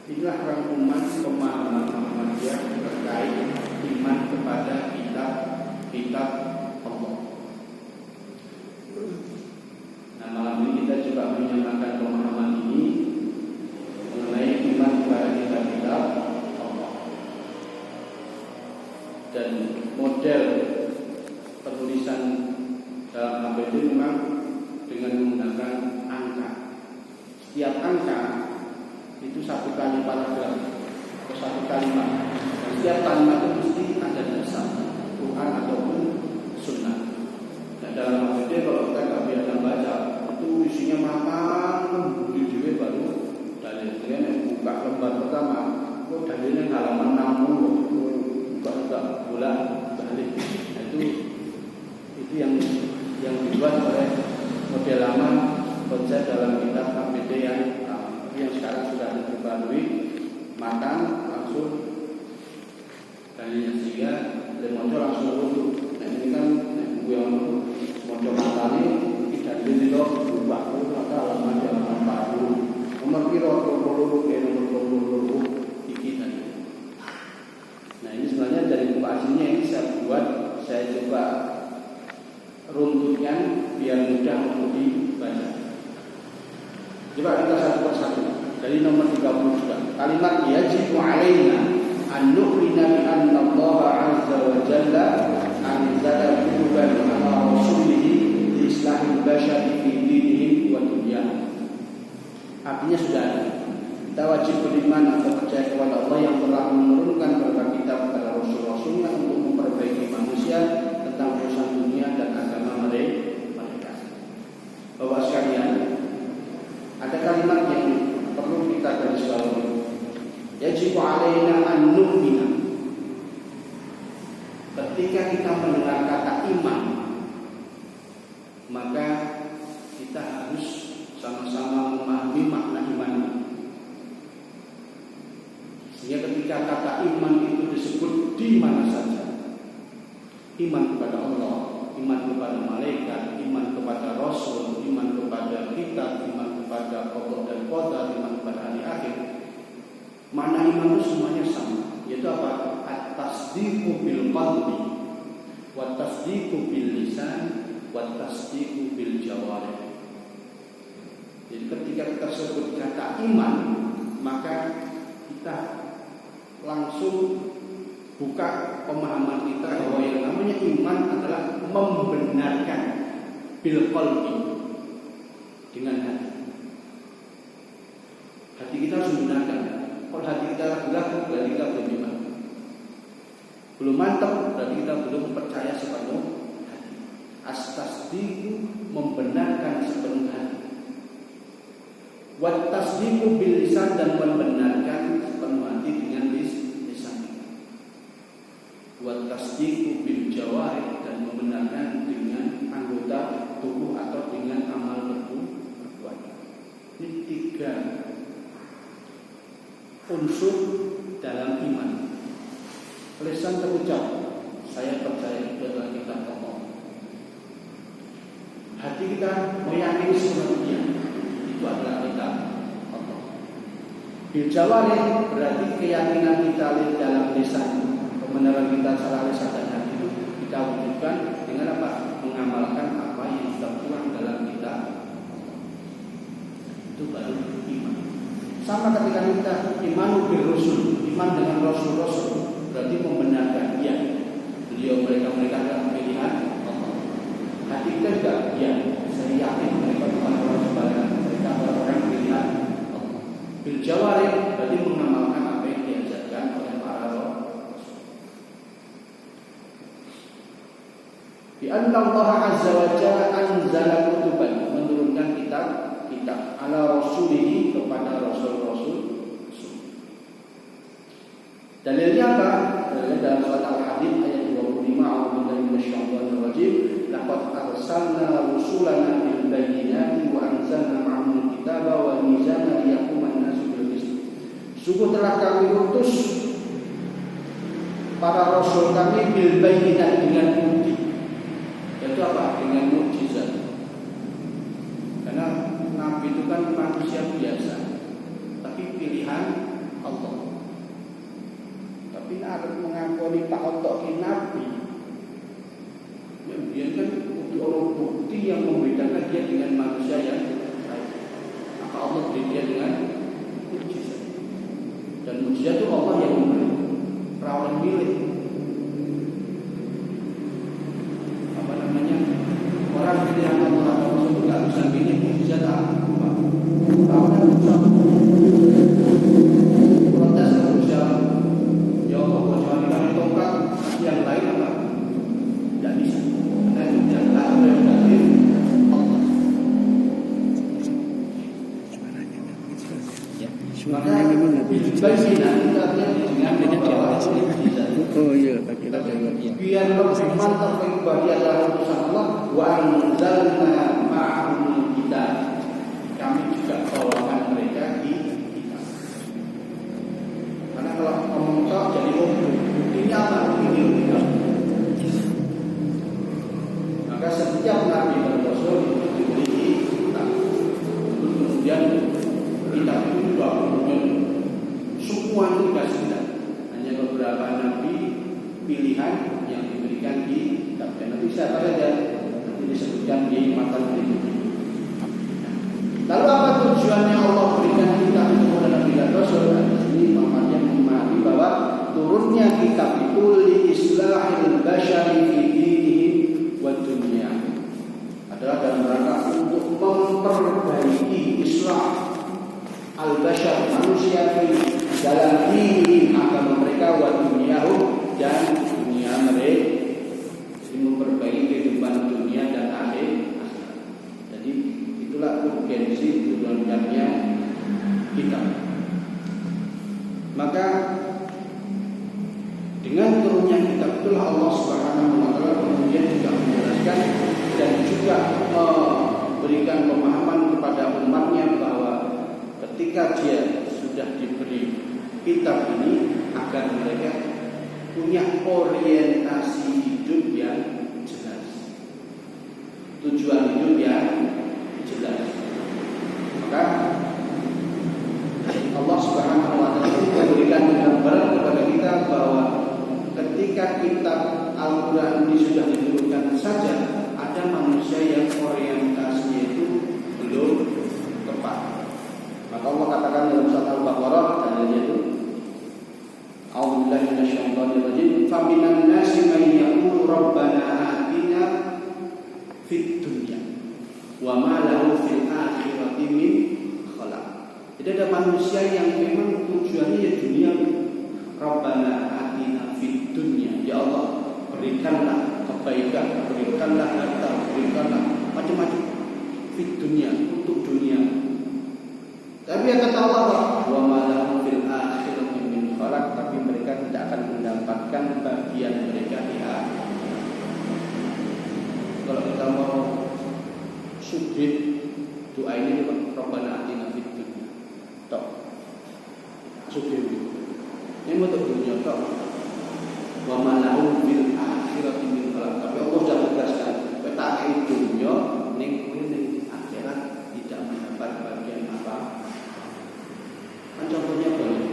Inilah rangkuman pemahaman Muhammadiyah terkait iman kepada kitab Allah. Nah, malam ini kita coba menyamakan pemahaman ini mengenai iman kepada kitab Allah. Dan model penulisan dalam APD memang dengan menggunakan angka. Setiap angka itu satu kali paragraf atau satu kalimat. Dan setiap kalimat itu mesti ada dasar Quran ataupun Sunnah. Nah, dalam APD kalau kita nggak biasa baca itu isinya matang, jujur baru dalil. Kemudian buka lembar pertama, kok dalilnya halaman 60, buka bulan dalil. Nah, itu yang dibuat oleh model lama konsep dalam kitab APD yang sekarang sudah diperbarui, matang langsung dalilnya sehingga lembaga langsung runtuh. Nah, ini kan buku yang model matangnya tidak dalil berubah, maka halaman baru nomor piro nomor iki tadi. Nah, ini sebenarnya dari buku aslinya ini saya coba runtutnya biar mudah untuk dibaca. Coba kita satu persatu. Dari nomor 30 juga. Kalimat yajibu alaina an nu'mina bi anna Allah azza wa jalla anzala kutuban ala rasulihi li islahil bashari fi dinihim wa dunyahum. Artinya sudah ada. Kita wajib beriman atau percaya kepada Allah yang telah menurunkan beberapa kitab kepada rasul-rasulnya untuk memperbaiki manusia tentang urusan dunia dan agama mereka. Bapak sekalian, ada kalimat yang perlu kita garis bawahi. Yajibu alaina an nu'mina. Ketika kita mendengar kata iman, maka kita harus sama-sama memahami makna iman. Sehingga ketika kata iman itu disebut di mana saja, iman kepada Allah, iman kepada malaikat, iman kepada Rasul, iman kepada kitab, iman kepada Allah dan qadar, iman kepada hari akhir. Mana iman itu semuanya sama, yaitu apa? At-tasdiqu bil qalbi, wa tasdiqu bil lisan, wa tasdiqu bil jawarih. Jadi ketika kita sebut kata iman, maka kita langsung buka pemahaman kita bahwa yang namanya iman adalah membenarkan bil qalbi, dengan hati. Hati kita harus membenarkan. Kalau hati kita ragu, berarti kita belum iman. Belum mantap, berarti kita belum percaya sepenuh hati. As-tasdiqu membenarkan sepenuh hati. Wat tasdiqu bil lisan dan membenarkan sepenuh hati dengan lisan. Wat tasdiqu bil jawarih dan membenarkan dengan anggota tubuh atau dengan amal perbuatan. Ini 3 unsur dalam iman. Lisan terucap, saya percaya itu adalah kitab Allah. Hati kita meyakini sepenuhnya itu adalah kitab Allah. Bil jawarih berarti keyakinan kita dalam lisan, kebenaran kita secara lisan dan hati itu kita wujudkan dengan apa? Mengamalkan apa yang tertuang dalam kitab. Itu baru iman. Sama ketika kita iman bil rusul, iman dengan rasul-rasul, berarti membenarkan ya mereka adalah pilihan Allah. Hati kita juga ya, saya yakin mereka bukan orang sembarangan, mereka adalah orang pilihan Allah. Bil jawarih berarti mengamalkan apa yang diajarkan oleh para rasul. Bi anna Allah azza wa jalla anzala kutuban, menurunkan kitab ala rasulihi kepada rasul-rasul. Dalilnya apa? Dalilnya dalam surat Al-Hadid ayat 25, a'udzubillahi minasyaitonir rajim. Laqad arsalna rusulana bil bayyinati wa anzalna ma'ahumul kitaba wal mizana liyaquma an-nasu bil qist. Sungguh telah kami utus para rasul kami bil bayyinat, dengan bukti. Yaitu apa? Dengan mukjizat. Karena Nabi itu kan manusia biasa, tapi pilihan nabi. Dia kan untuk orang bukti yang membedakan dia dengan manusia yang lain. Maka Allah beri dia dengan mujizat. Dan mujizat itu Allah yang memberi, perawan milik. Apa namanya? Orang pilihan Allah atau Rasul itu nggak bisa pilih mujizat apa. Perawan bisa protes manusia. Ya Allah, kecuali kami tongkat yang lain apa? Tidak bisa. Karena itu tidak prerogatif Allah. Maka baiknya kita dengan membawa mujizat. Oh iya, kita biar mantap bagi adalah utusan Allah. Wa anzalna ma'ahum kitab. Kami juga bawakan mereka di kitab. Karena kalau ngomong tok jadi buktinya apa? Ini kitab. Maka setiap nabi dan rasul itu diberi kitab. Kemudian kitab itu juga kemudian semua itu dikasih kitab. Hanya beberapa nabi pilihan yang diberikan di kitab. Dan nanti siapa saja nanti disebutkan di matan berikutnya. Lalu apa tujuannya Allah berikan kitab itu kepada nabi dan rasul? Di sini maknanya memahami bahwa turunnya kitab itu li islahil basyari fi dinihim wa dunya. Adalah dalam rangka untuk memperbaiki islah al-basyar manusia dalam diri agama mereka wa dunyahum dan dunia mereka. Jadi memperbaiki kehidupan dunia dan akhirat. Jadi itulah urgensi turunannya kitab. Maka dengan turunnya kitab itulah Allah Subhanahu wa taala kemudian juga menjelaskan dan juga memberikan pemahaman kepada umatnya bahwa ketika dia sudah diberi kitab ini agar mereka punya orientasi hidup yang jelas, tujuan hidup yang jelas. Maka Allah Subhanahu wa taala memberikan gambaran kepada kita bahwa ketika kitab Al-Quran ini sudah diturunkan saja ada manusia yang orientasinya itu belum tepat. Maka Allah katakan dalam surat Al-Baqarah ayatnya itu A'udzubillahi minasyaitonir rajim faminan nasi may yaqulu rabbana atina fid dunya wa ma lahu fil akhirati min khalaq. Jadi ada manusia yang memang tujuannya ya dunia. Rabbana atina fid dunya, ya Allah berikanlah kebaikan, berikanlah harta, berikanlah macam-macam fid dunya, untuk dunia. Tapi yang kata Allah wa ma lahu fil akhirati min khalaq, tapi mereka tidak akan mendapatkan bagian mereka di akhirat. Kalau kita mau sujud doa ini Rabbana atina fid dunya. Tok. Sujud. Ini untuk dunia tok. Wa ma lahu fil akhirati min khalaq. Tapi Allah sudah tegaskan, peta dunia ning akhirat tidak mendapat bagian apa. Kan contohnya banyak.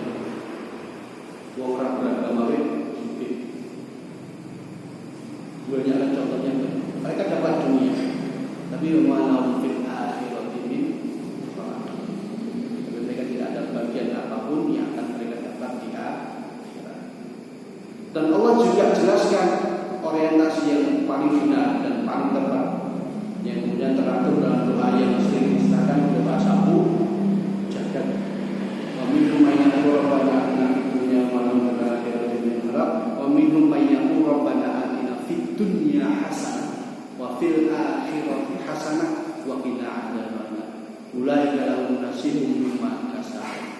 Wong ora beragama wae sugih. Banyak kan contohnya. Mereka dapat dunia, tapi walau fil akhirati min khalaq. Mereka tidak ada bagian apapun yang akan mereka dapat di akhirat. Dan Allah juga jelaskan orientasi yang paling benar dan paling tepat yang kemudian teratur dalam doa yang sering disahkan doa sabu jagat. Minhum may yaqulu rabbana atina fid dunya wa fil akhirati min khalaq wa minhum may yaqulu rabbana atina fid dunya hasanah wa fil akhirati hasanah wa qina adzabannar. Ulaika lahum nasibun mimma kasabu.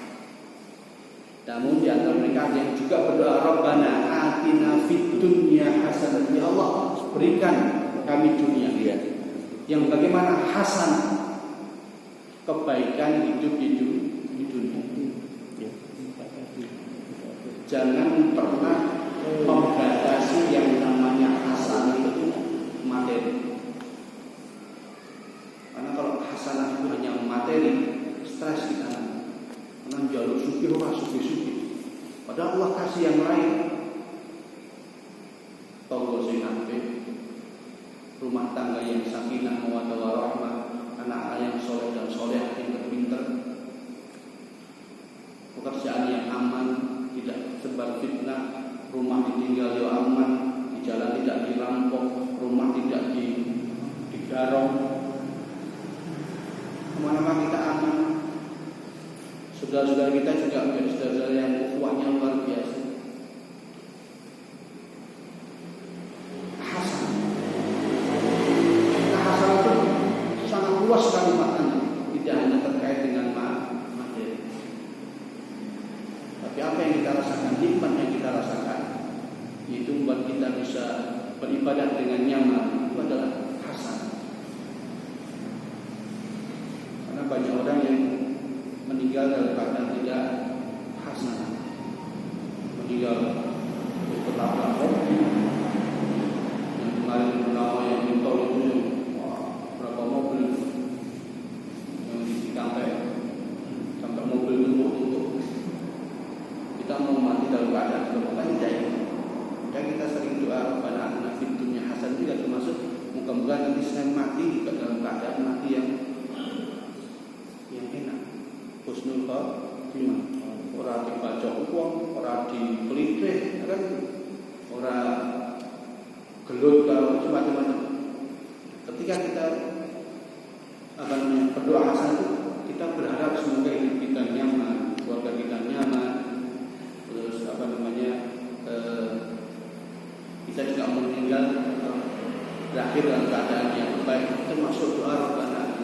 Namun di antara mereka yang juga berdoa Rabbana atina fid dunya hasanah, ya Allah berikan kami dunia yang bagaimana hasanah, kebaikan hidup di dunia. Jangan pernah membatasi yang namanya hasanah itu materi. Karena kalau hasanah itu hanya materi, stres kita. Karena jalur sugih orang sugih. Padahal Allah kasih yang lain. rumah tangga yang sakinah mawaddah warahmah, anak-anak yang soleh dan soleh, pinter-pinter, pekerjaan yang aman, tidak sebar fitnah, rumah ditinggal yang aman, di jalan tidak dirampok, rumah tidak digarong, kemana-mana kita aman. Saudara-saudara kita juga menjadi saudara yang ukhuwahnya luar biasa. Hasan. Nah, hasan itu sangat luas sekali maknanya, tidak hanya terkait dengan materi. Tapi apa yang kita rasakan, nikmat yang kita rasakan, itu membuat kita bisa beribadah dengan nyaman, itu adalah hasan. Karena banyak orang yang meninggal dalam keadaan tidak hasan, meninggal berlapar yang kemarin pertama yang mentol itu yang berapa mobil yang sampai mobil tumpuk. Kita mau mati dalam keadaan semoga tidak ini. Dan kita sering doa kepada anak fitunya hasan juga termasuk muka-muka nanti saya mati juga dalam keadaan mati yang enak. Husnul khotimah, ora dibajak uang, ora dipelitih, kan, ora gelut kalau macam-macam. Ketika kita berdoa hasan itu, kita berharap semoga hidup kita nyaman, keluarga kita nyaman, terus kita juga meninggal berakhir dalam keadaan yang baik, termasuk doa Rabbana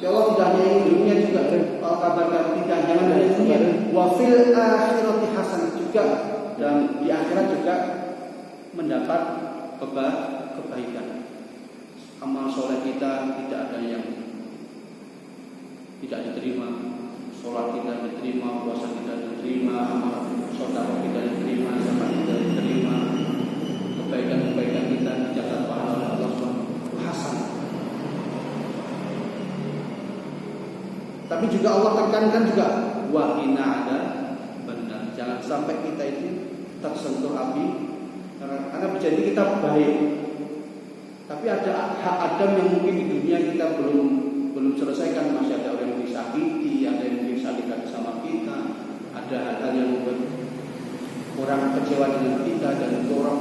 Ya Allah tidak hanya yang dunia juga kabarkan tidak jangan hanya dunia wa fil akhirati hasanah juga, dan di akhirat juga mendapat kebaikan. Amal soleh kita tidak ada yang tidak diterima, sholat kita diterima, puasa kita diterima, amal saudara kita diterima, zakat kita diterima, kebaikan-kebaikan kita dicatat pahala oleh Allah SWT hasanah. Tapi juga Allah tekankan juga waqina ada benar. Jangan sampai kita itu tersentuh api karena jadi kita baik. Tapi ada hak Adam yang mungkin di dunia kita belum selesaikan, masih ada orang yang disakiti, ada yang disakiti sama kita, ada hal-hal yang membuat orang kecewa dengan kita dan itu orang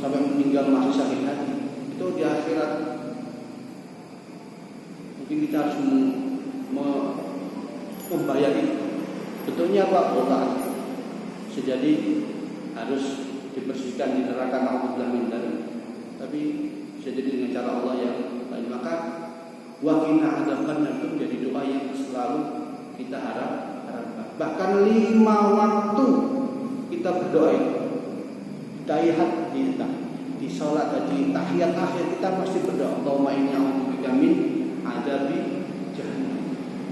sampai meninggal masih sakit hati. Itu di akhirat mungkin kita harus membayar itu. Betulnya Pak Botak sejadi harus dibersihkan di neraka naudzubillah min dzalik. Tapi sejadi dengan cara Allah yang lain. Maka waqina adzabannar itu menjadi doa yang selalu kita harapkan. Bahkan 5 waktu kita berdoa itu. Di salat tadi tahiyat akhir kita pasti berdoa Allahumma inni a'udzubika min adzabi jahannam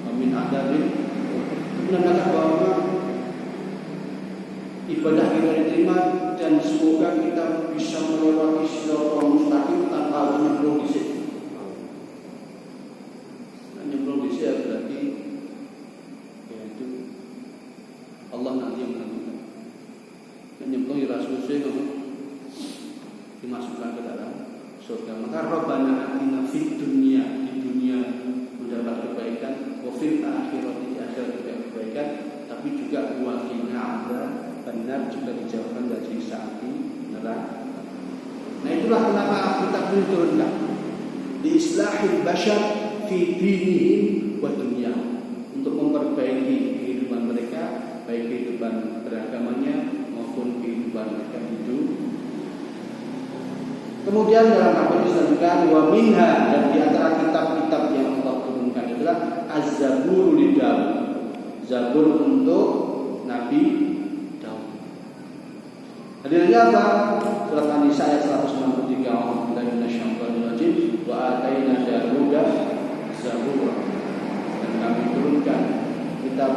wa min adzabi menandakan bahwa ibadah kita diterima dan semoga kita bisa melewati siratal mustaqim tanpa nyemplung di situ. Nyemplung di situ berarti yaitu Allah nanti yang menentukan. Nyemplung di rasul dimasukkan ke dalam surga. Maka Rabbana atina fid dunya, di dunia mendapat kebaikan, wa fil akhirati, di akhirat juga kebaikan, tapi juga wa qina adzabannar juga dijauhkan dari siksa api neraka. Nah itulah kenapa kita turunkan di islahil bashar fi dinihim wa dunyahum, untuk memperbaiki kehidupan mereka, baik kehidupan beragamanya maupun kehidupan mereka hidup. Kemudian dalam apa disebutkan wa minha, dan di antara kitab-kitab yang Allah turunkan adalah Az-Zabur li Daud, Zabur untuk Nabi Daud. Hadirnya apa? Surat An-Nisa ayat 163. Alhamdulillah minasyaitonir rajim. Wa ataina Dauda Zabura, dan kami turunkan kitab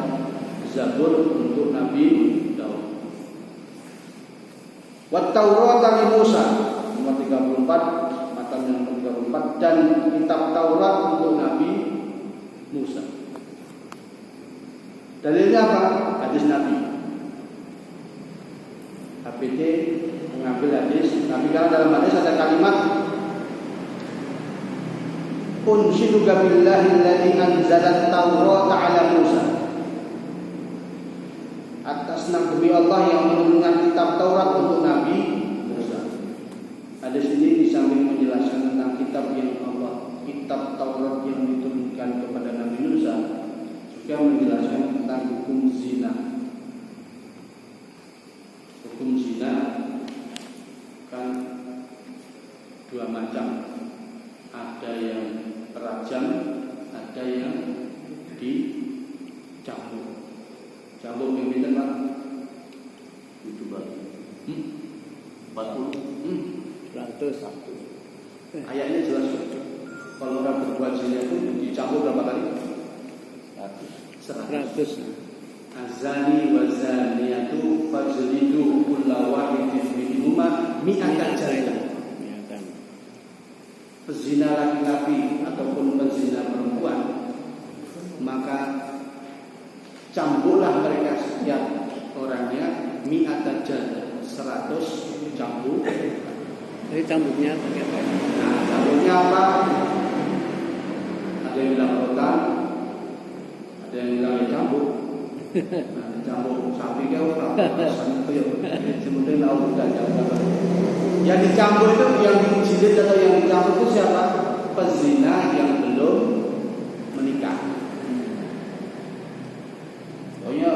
Zabur untuk Nabi Daud. Wa Taurat li Musa 34, matan yang 34, dan kitab Taurat untuk Nabi Musa. Dalilnya apa? Hadis Nabi. HPT mengambil hadis Tapi karena dalam hadis ada kalimat unshiduka billahi alladzi anzala at-taurata 'ala Musa. Atas nama demi Allah yang menurunkan kitab Taurat untuk Nabi Musa. Hadis ini di samping menjelaskan tentang kitab yang Allah, kitab Taurat yang diturunkan kepada Nabi Musa, juga menjelaskan tentang hukum zina. Hukum zina kan dua macam. Ada yang terajam, ada yang dicambuk. Cambuk yang pinter Pak? Itu Pak 40 101. Ayatnya jelas. Kalau orang berbuat zina itu dicambuk berapa kali? 100. Azani wa zaniyatu fajlidu kulla wahidin minhuma mi'atan jaldah. Pezina laki-laki ataupun pezina perempuan, maka cambuklah mereka setiap orangnya mi'atan jaldah, 100 cambuk. Jadi cambuknya apa? Nah, cambuknya apa? Ada yang bilang rotan, ada yang bilang cambuk. Nah, cambuk sapi kau rasanya kayak sebenarnya tahu enggak jauh. Yang dicambuk itu, yang dijilid atau yang dicambuk itu siapa? Pezina yang belum menikah. Pokoknya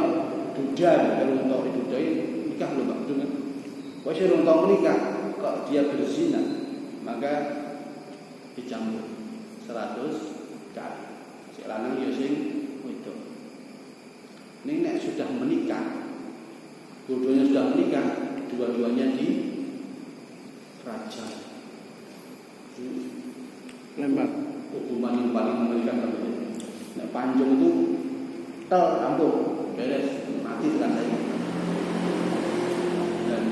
duda, kalau untuk duda nikah belum Pak, betul kan? Pokoknya untuk menikah, kalau dia berzina, maka dicambuk 100 kali. Si lanang ya sing wedok. Ini nek sudah menikah, dua-duanya sudah menikah, dua-duanya di raja. Lempar. Hukuman yang paling mengerikan itu. Nek panjung itu tel rampung, beres, mati dengan saya. Dan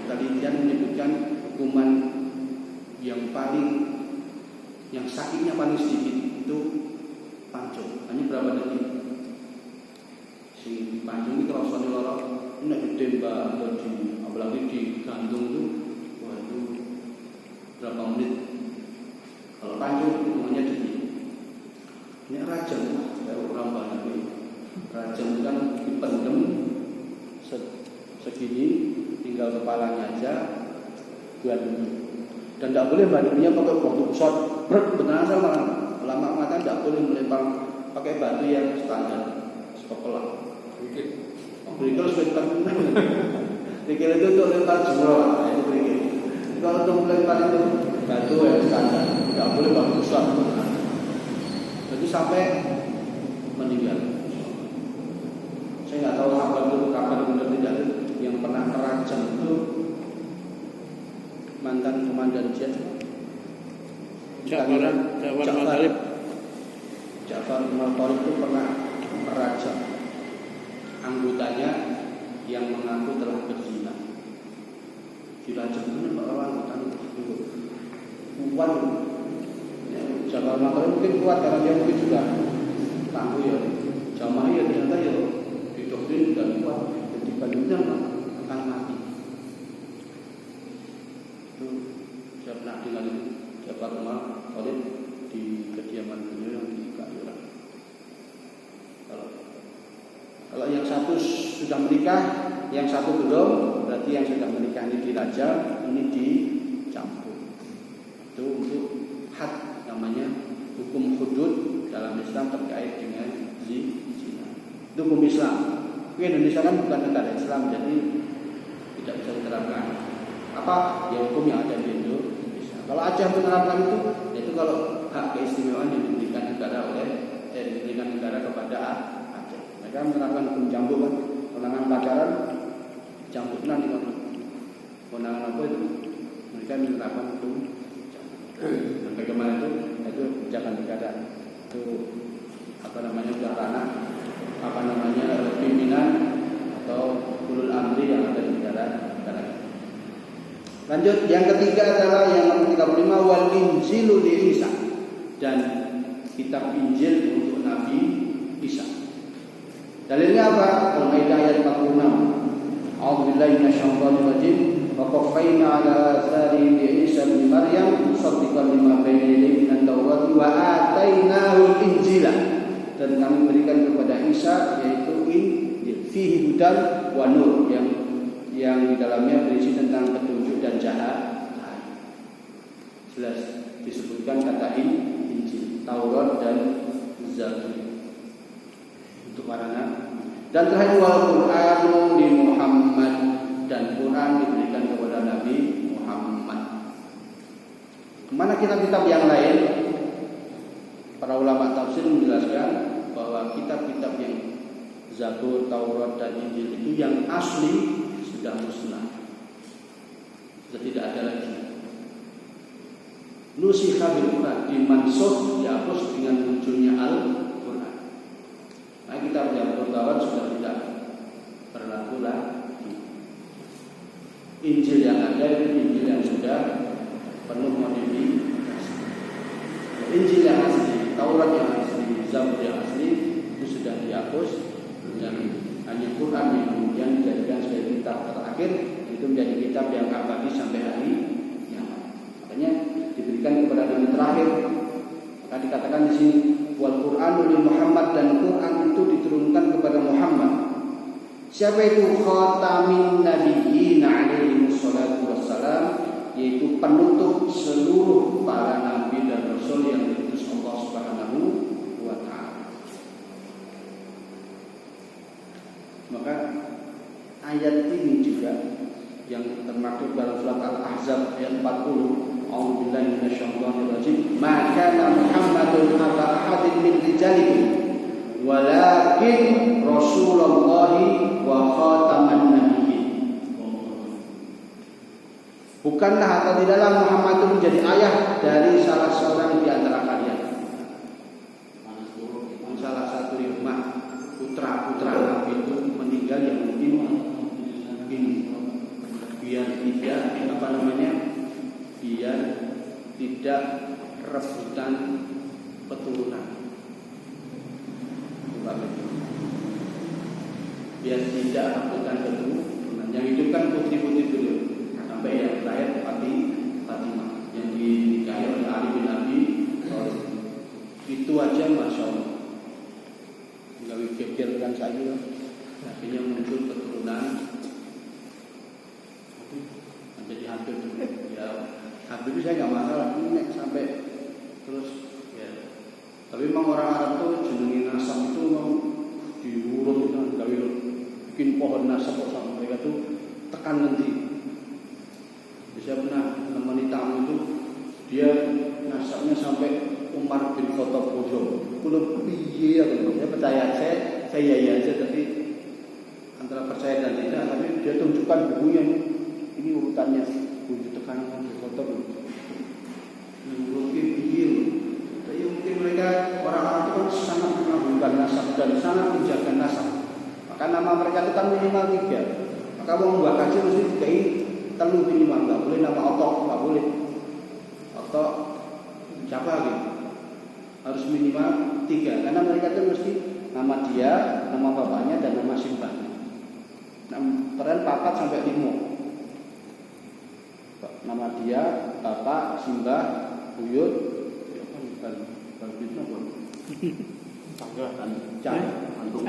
penelitian menyebutkan hukuman yang sakitnya paling sedikit itu panjung. Hanya berapa detik? Si panjung ini kerasanya lara, ini ditembak atau apalagi digantung itu, wah itu berapa menit? Kalau panjung hitungannya detik. Ini rajam, kayak orang banyak ini. Rajam itu kan dipendem segini, tinggal kepalanya aja, buat dan tidak boleh bantunya pakai batu besar, benar sama lama mata tidak boleh melempar pakai batu yang standar, sekolah. Berikut sebentar. Berikut itu untuk lempar jumroh, itu berikut. Kalau untuk melempar itu batu yang standar, tidak boleh batu besar. Jadi sampai meninggal. Saya nggak tahu kabar benar tidak yang pernah terajam itu mantan komandan jet Ja'far Al-Talib. Ja'far Al-Talib itu pernah merajam anggotanya yang mengaku telah berzina. Dirajam itu orang anggota itu kuat. Ja'far Al-Talib mungkin kuat karena dia mungkin juga tangguh ya. Jamaah ya ternyata ya didoktrin dan kuat. Jadi bandingnya akan mati. Saya pernah dengar itu Ja'far Al-Talib di kediaman beliau yang di Kayuran. Kalau yang satu sudah menikah, yang satu belum, berarti yang sudah menikah ini dirajam, ini dicampur. Itu untuk had, namanya hukum hudud dalam Islam terkait dengan zina. Itu hukum Islam. Indonesia kan bukan negara Islam, jadi tidak bisa diterapkan. Apa? Ya hukum yang ada di Indonesia. Kalau Aceh menerapkan itu kalau hak keistimewaan yang diberikan negara diberikan negara kepada Aceh. Mereka menerapkan hukum cambuk kan, konangan pacaran cambuk nanti konangan apa itu? Mereka menerapkan hukum cambuk. Sampai kemarin itu kebijakan negara itu sudah ranah pimpinan atau ulul amri yang ada di negara. Lanjut, yang ketiga adalah yang nomor 35 wal injilu li Isa, dan kitab Injil untuk Nabi Isa. Dalilnya apa? Al-Maidah ayat 46. A'udzubillahi minasyaitonir rajim. وقفينا على آثاره بعيسى ابن مريم مصدقا لما بين يديه من التوراة وآتيناه الإنجيل, dan kami berikan kepada Isa yaitu Injil fihi hudan wa nur, yang di dalamnya berisi tentang petunjuk dan cahaya. Jelas disebutkan kata Injil, Taurat dan Zabur untuk para nabi. Dan terakhir wal Qur'anu li Muhammad, dan Quran diberikan kepada Nabi Muhammad. Kemana kitab-kitab yang lain? Para ulama tafsir menjelaskan bahwa kitab-kitab yang Zabur, Taurat dan Injil itu yang asli sudah musnah, sudah tidak ada lagi. Nusikha bil Quran, dimansuh, dihapus dengan munculnya Al-Quran. Nah, kitab Zabur, Taurat sudah tidak berlaku lagi. Injil yang ada itu Injil yang sudah penuh modifikasi. Injil yang asli, Taurat yang asli, Zabur yang asli itu sudah dihapus, dan hanya Quran yang kemudian dijadikan sebagai kitab terakhir, itu menjadi kitab yang abadi sampai hari kiamat. Makanya diberikan kepada nabi terakhir. Maka dikatakan di sini wal Qur'anu li Muhammad, dan Quran itu diturunkan kepada Muhammad. Siapa itu? Khatamin nabiyyin alaihi wassalatu wassalam, yaitu penutup seluruh para nabi dan rasul yang diutus Allah Subhanahu wa taala. Maka ayat ini juga yang termaktub dalam surat Al-Ahzab ayat 40, A'udzubillahi minasyaitonir rajim, maka Muhammadun aba ahadin min rijalikum walakin Rasulullah wa khataman nabiyyin. Bukanlah atau tidaklah Muhammad itu menjadi ayah dari salah seorang di antara kalian, salah satu umat putra-putra Nabi itu meninggal yang mungkin biar tidak biar tidak rebutan keturunan, biar tidak rebutan keturunan. Yang hidup kan putri-putri beliau sampai yang terakhir Fatimah yang dinikahi oleh Ali bin Abi Thalib. Itu aja masya Allah, nggak pikirkan saja, akhirnya muncul keturunan menjadi hampir ya. Hampir itu saya nggak masalah, ini sampai terus ya. Tapi memang orang Arab tuh jenengi nasab itu mau diurut, nggak bikin pohon nasab sama mereka tuh tekan nanti. Saya pernah menemani tamu itu, dia nasabnya sampai Umar bin Khattab Bojo. Belum piye aku, saya percaya, saya ya aja, tapi antara percaya dan tidak. Tapi dia tunjukkan bukunya, ini urutannya, wujud tekanan bin Khattab. Mungkin piye, tapi mungkin mereka orang-orang itu kan sangat mengagungkan nasab dan sangat menjaga nasab. Maka nama mereka itu kan minimal 3. Maka mau membuat kaji mesti dikai telu minimal, nggak boleh nama Otok, nggak boleh. Otok siapa gitu? Harus minimal 3, karena mereka itu mesti nama dia, nama bapaknya, dan nama simbahnya. Peran 4 sampai 5. Nama dia, bapak, simbah, buyut, bukan itu apa? Antum.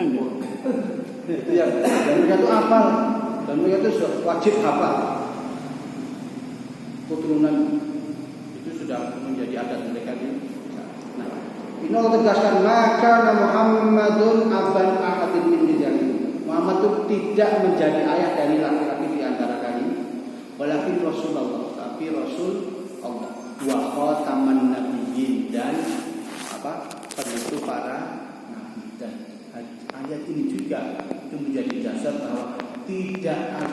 Itu yang dan mereka itu hafal, dan mereka itu wajib hafal. Keturunan itu sudah menjadi adat mereka ini. Nah, ini Allah tegaskan maka Muhammadun aban ahadin min rijalikum. Muhammad itu tidak menjadi ayah dari laki-laki di antara kalian, walakin Rasulullah, tapi Rasul Allah, wa khataman nabiyyin, dan penutup para nabi. Dan ayat ini juga itu menjadi dasar bahwa tidak ada